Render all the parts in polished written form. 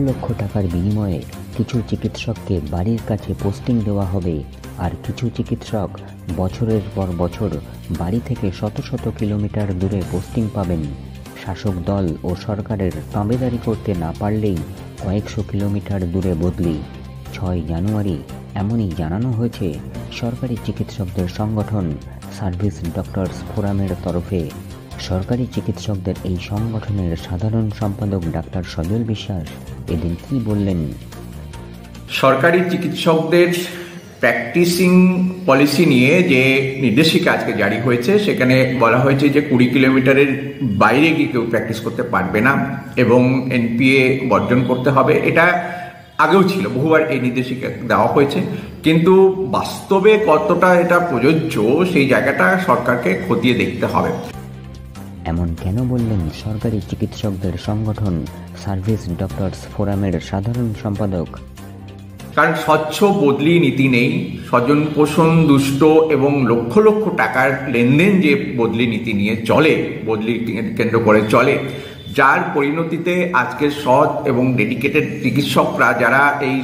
লক্ষ টাকার বিনিময়ে কিছু চিকিৎসককে বাড়ির কাছে পোস্টিং দেওয়া হবে, আর কিছু চিকিৎসক বছরের পর বছর বাড়ি থেকে শত শত কিলোমিটার দূরে পোস্টিং পাবেন। শাসক দল ও সরকারের তাবেদারি করতে না পারলেই কয়েকশো কিলোমিটার দূরে বদলি। 6 জানুয়ারি এমনই জানানো হয়েছে সরকারি চিকিৎসকদের সংগঠন সার্ভিস ডক্টরস ফোরামের তরফে। সরকারি চিকিৎসকদের এই সংগঠনের সাধারণ সম্পাদক ডাক্তার সজল বিশ্বাস এদিন কি বললেন? সরকারি চিকিৎসকদের প্র্যাকটিসিং পলিসি নিয়ে যে নির্দেশিকা আজকে জারি হয়েছে, সেখানে বলা হয়েছে যে 20 কিলোমিটারের বাইরে গিয়ে কেউ প্র্যাকটিস করতে পারবে না এবং এনপিএ বর্জন করতে হবে। এটা আগেও ছিল, বহুবার এই নির্দেশিকা দেওয়া হয়েছে, কিন্তু বাস্তবে কতটা এটা প্রযোজ্য সেই জায়গাটা সরকারকে খতিয়ে দেখতে হবে। এমন কেন বললেন সরকারি চিকিৎসকদের সংগঠন সার্ভিস ডক্টরস ফোরামের সাধারণ সম্পাদক? কারণ স্বচ্ছ বদলি নীতি নেই, স্বজন পোষণ দুষ্ট এবং লক্ষ লক্ষ টাকার লেনদেন যে বদলি নীতি নিয়ে চলে, বদলি কেন্দ্র করে চলে, যার পরিণতিতে আজকের সৎ এবং ডেডিকেটেড চিকিৎসকরা যারা এই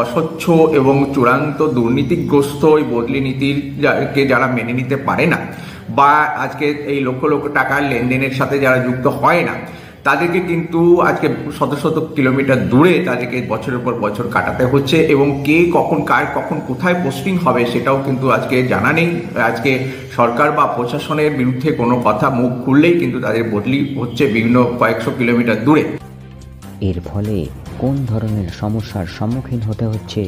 অস্বচ্ছ এবং চূড়ান্ত দুর্নীতিগ্রস্ত এই বদলি নীতিকে যারা মেনে নিতে পারে না, বা আজকে এই লক্ষ লক্ষ টাকার লেনদেনের সাথে যারা যুক্ত হয় না, তাদেরকে কিন্তু আজকে শত শত কিলোমিটার দূরে তাদেরকে বছরের পর বছর কাটাতে হচ্ছে এবং কে কখন কার কখন কোথায় পোস্টিং হবে সেটাও কিন্তু আজকে জানা নেই। আজকে সরকার বা প্রশাসনের বিরুদ্ধে কোনো কথা মুখ খুললেই কিন্তু তাদের বদলি হচ্ছে বিভিন্ন কয়েকশো কিলোমিটার দূরে। এর ফলে কোন ধরনের সমস্যার সম্মুখীন হতে হচ্ছে?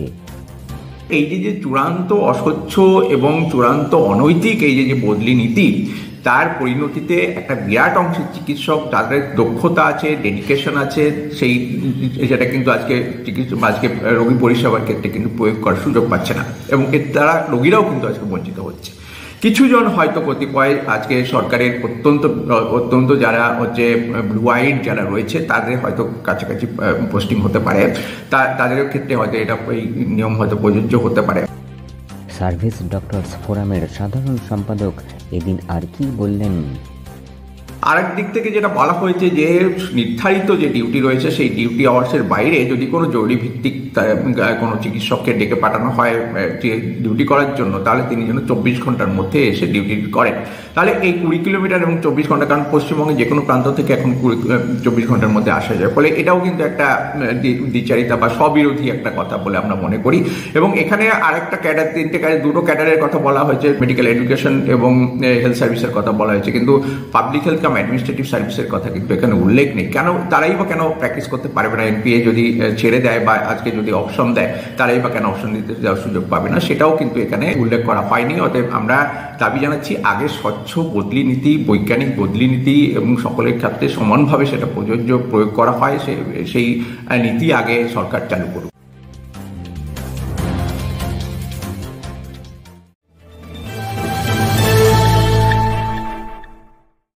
এই যে চূড়ান্ত অস্বচ্ছ এবং চূড়ান্ত অনৈতিক এই যে বদলি নীতি, তার পরিণতিতে একটা বিরাট অংশের চিকিৎসক যাদের দক্ষতা আছে, ডেডিকেশন আছে, সেটা কিন্তু আজকে রোগী পরিষেবার ক্ষেত্রে কিন্তু প্রয়োগ করার সুযোগ পাচ্ছে না এবং এর দ্বারা রোগীরাও কিন্তু আজকে বঞ্চিত হচ্ছে। কিছুজন হয়তো কতিপয় আজকে সরকারের অত্যন্ত যারা হচ্ছে ব্লু আইড যারা রয়েছে তাদের হয়তো কাছাকাছি পোস্টিং হতে পারে, তাদের ক্ষেত্রে হয়তো এটা এই নিয়ম হয়তো প্রযোজ্য হতে পারে। সার্ভিস ডক্টরস ফোরামের সাধারণ সম্পাদক এদিন আর কি বললেন? আরেক দিক থেকে যেটা বলা হয়েছে যে নির্ধারিত যে ডিউটি রয়েছে সেই ডিউটি আওয়ার্সের বাইরে যদি কোনো জরুরি ভিত্তিক কোনো চিকিৎসককে ডেকে পাঠানো হয় ডিউটি করার জন্য, তাহলে তিনি যেন 24 ঘন্টার মধ্যে এসে ডিউটি করেন। তাহলে এই 20 কিলোমিটার এবং 24 ঘন্টা, কারণ পশ্চিমবঙ্গে যে কোনো প্রান্ত থেকে এখন 24 ঘন্টার মধ্যে আসা যায়, ফলে এটাও কিন্তু একটা দ্বিচারিতা বা স্ববিরোধী একটা কথা বলে আমরা মনে করি। এবং এখানে আরেকটা ক্যাডার, দুটো ক্যাডারের কথা বলা হয়েছে, মেডিকেল এডুকেশন এবং হেলথ সার্ভিসের কথা বলা হয়েছে, কিন্তু পাবলিক হেলথ অ্যাডমিনিস্ট্রেটিভ সার্ভিসের কথা কিন্তু এখানে উল্লেখ নেই। কেন তারাই বা কেন প্র্যাকটিস করতে পারবে না? এনপিএ যদি ছেড়ে দেয় বা আজকে যদি অপশন দেয়, তারাই বা কেন অপশন দিতে দেওয়ার সুযোগ পাবে না, সেটাও কিন্তু এখানে উল্লেখ করা হয়নি। অতএব আমরা দাবি জানাচ্ছি আগে স্বচ্ছ বদলি নীতি, বৈজ্ঞানিক বদলি নীতি এবং সকলের ক্ষেত্রে সমানভাবে সেটা প্রযোজ্য প্রয়োগ করা হয়, সেই নীতি আগে সরকার চালু করুক।